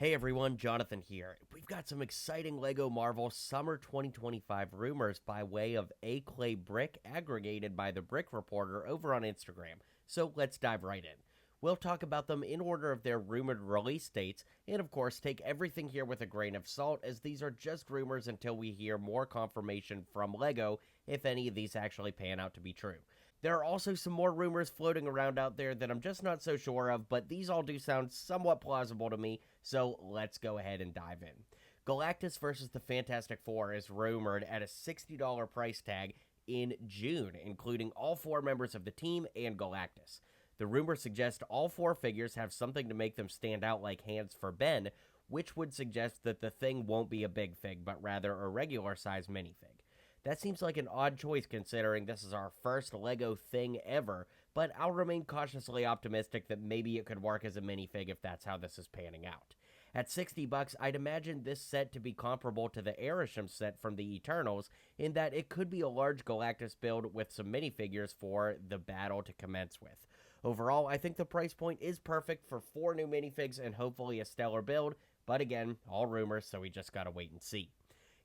Hey everyone, Jonathan here. We've got some exciting LEGO Marvel Summer 2025 rumors by way of A Clay Brick aggregated by the Brick Reporter over on Instagram. So let's dive right in. We'll talk about them in order of their rumored release dates, and of course, take everything here with a grain of salt, as these are just rumors until we hear more confirmation from LEGO if any of these actually pan out to be true. There are also some more rumors floating around out there that I'm just not so sure of, but these all do sound somewhat plausible to me, so let's go ahead and dive in. Galactus versus the Fantastic Four is rumored at a $60 price tag in June, including all four members of the team and Galactus. The rumors suggest all four figures have something to make them stand out like hands for Ben, which would suggest that the thing won't be a big fig, but rather a regular size minifig. That seems like an odd choice considering this is our first LEGO thing ever, but I'll remain cautiously optimistic that maybe it could work as a minifig if that's how this is panning out. At $60, I'd imagine this set to be comparable to the Arishem set from the Eternals, in that it could be a large Galactus build with some minifigures for the battle to commence with. Overall, I think the price point is perfect for 4 new minifigs and hopefully a stellar build, but again, all rumors, so we just gotta wait and see.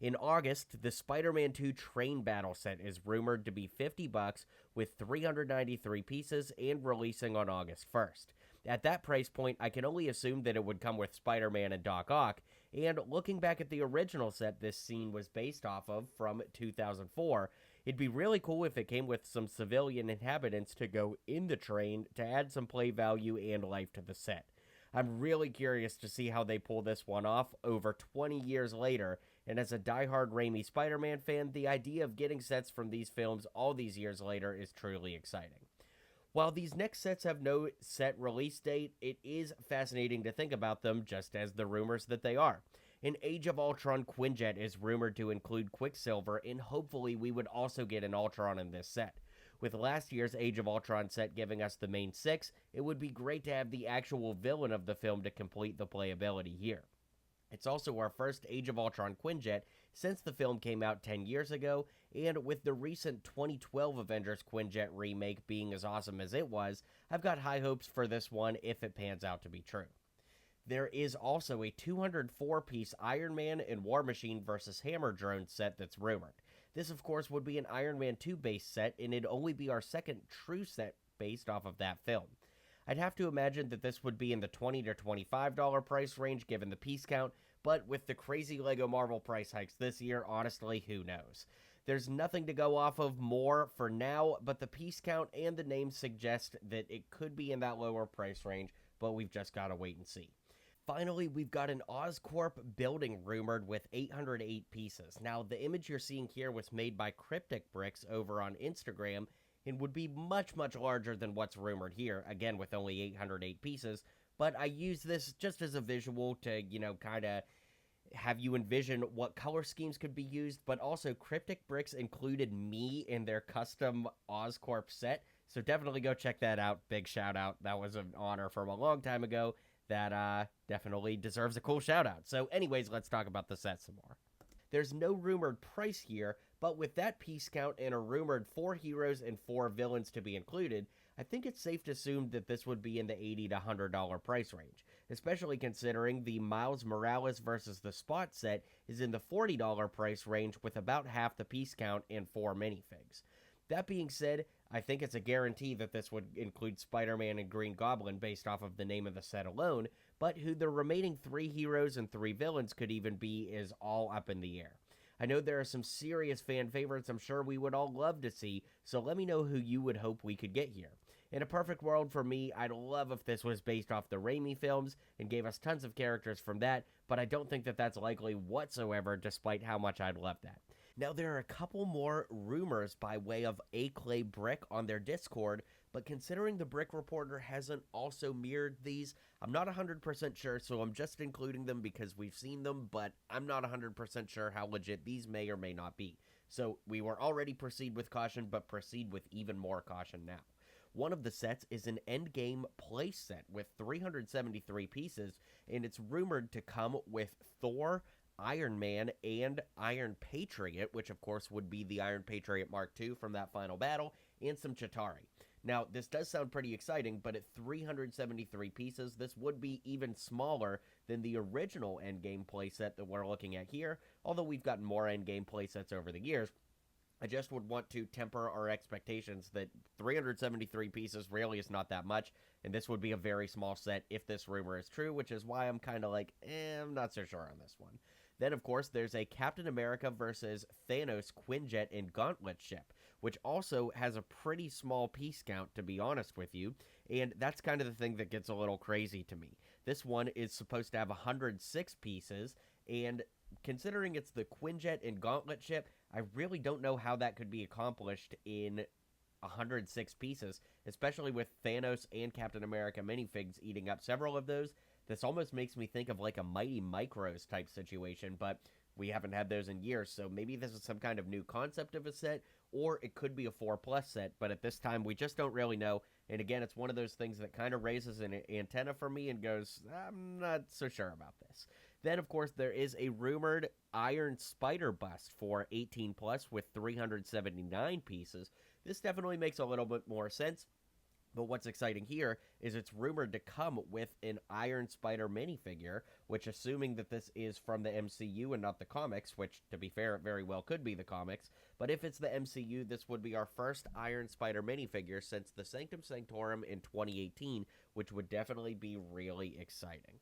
In August, the Spider-Man 2 Train Battle set is rumored to be $50 with 393 pieces and releasing on August 1st. At that price point, I can only assume that it would come with Spider-Man and Doc Ock, and looking back at the original set this scene was based off of from 2004, it'd be really cool if it came with some civilian inhabitants to go in the train to add some play value and life to the set. I'm really curious to see how they pull this one off over 20 years later, and as a diehard RAIMI Spider-Man fan, the idea of getting sets from these films all these years later is truly exciting. While these next sets have no set release date, it is fascinating to think about them just as the rumors that they are. An Age of Ultron Quinjet is rumored to include Quicksilver, and hopefully we would also get an Ultron in this set. With last year's Age of Ultron set giving us the main 6, it would be great to have the actual villain of the film to complete the playability here. It's also our first Age of Ultron Quinjet since the film came out 10 years ago, and with the recent 2012 Avengers Quinjet remake being as awesome as it was, I've got high hopes for this one if it pans out to be true. There is also a 204-piece Iron Man and War Machine vs. Hammer drone set that's rumored. This, of course, would be an Iron Man 2 base set, and it'd only be our second true set based off of that film. I'd have to imagine that this would be in the $20 to $25 price range given the piece count, but with the crazy LEGO Marvel price hikes this year, honestly, who knows? There's nothing to go off of more for now, but the piece count and the name suggest that it could be in that lower price range, but we've just got to wait and see. Finally, we've got an Oscorp building rumored with 808 pieces. Now, the image you're seeing here was made by Cryptic Bricks over on Instagram and would be much, much larger than what's rumored here, again with only 808 pieces, but I use this just as a visual to, kind of have you envision what color schemes could be used, but also Cryptic Bricks included me in their custom Oscorp set, so definitely go check that out. Big shout out. That was an honor from a long time ago that definitely deserves a cool shout out. So anyways, let's talk about the set some more. There's no rumored price here, but with that piece count and a rumored 4 heroes and 4 villains to be included, I think it's safe to assume that this would be in the $80 to $100 price range, especially considering the Miles Morales vs. the Spot set is in the $40 price range with about half the piece count and 4 minifigs. That being said, I think it's a guarantee that this would include Spider-Man and Green Goblin based off of the name of the set alone, but who the remaining 3 heroes and 3 villains could even be is all up in the air. I know there are some serious fan favorites I'm sure we would all love to see, so let me know who you would hope we could get here. In a perfect world for me, I'd love if this was based off the Raimi films and gave us tons of characters from that, but I don't think that that's likely whatsoever despite how much I'd love that. Now, there are a couple more rumors by way of A Clay Brick on their Discord, but considering the Brick Reporter hasn't also mirrored these, I'm not 100% sure, so I'm just including them because we've seen them, but I'm not 100% sure how legit these may or may not be. So we were already proceed with caution, but proceed with even more caution now. One of the sets is an Endgame play set with 373 pieces, and it's rumored to come with Thor, Iron Man, and Iron Patriot, which of course would be the Iron Patriot Mark II from that final battle, and some Chitauri. Now, this does sound pretty exciting, but at 373 pieces, this would be even smaller than the original Endgame playset that we're looking at here, although we've gotten more Endgame playsets over the years. I just would want to temper our expectations that 373 pieces really is not that much, and this would be a very small set if this rumor is true, which is why I'm kind of like, I'm not so sure on this one. Then, of course, there's a Captain America versus Thanos Quinjet and Gauntlet ship, which also has a pretty small piece count, to be honest with you, and that's kind of the thing that gets a little crazy to me. This one is supposed to have 106 pieces, and considering it's the Quinjet and Gauntlet ship, I really don't know how that could be accomplished in 106 pieces, especially with Thanos and Captain America minifigs eating up several of those. This almost makes me think of like a Mighty Micros type situation, but we haven't had those in years, so maybe this is some kind of new concept of a set, or it could be a 4+ set, but at this time we just don't really know. And again, it's one of those things that kind of raises an antenna for me and goes, I'm not so sure about this. Then, of course, there is a rumored Iron Spider bust for 18+ with 379 pieces. This definitely makes a little bit more sense. But what's exciting here is it's rumored to come with an Iron Spider minifigure, which, assuming that this is from the MCU and not the comics, which, to be fair, it very well could be the comics, but if it's the MCU, this would be our first Iron Spider minifigure since the Sanctum Sanctorum in 2018, which would definitely be really exciting.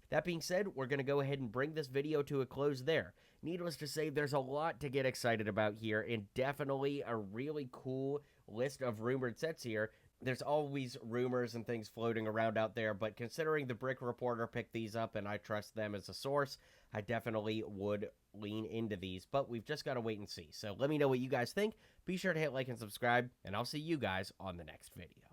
That being said, we're going to go ahead and bring this video to a close there. Needless to say, there's a lot to get excited about here, and definitely a really cool list of rumored sets here. There's always rumors and things floating around out there, but considering the Brick Reporter picked these up and I trust them as a source, I definitely would lean into these, but we've just got to wait and see. So let me know what you guys think. Be sure to hit like and subscribe, and I'll see you guys on the next video.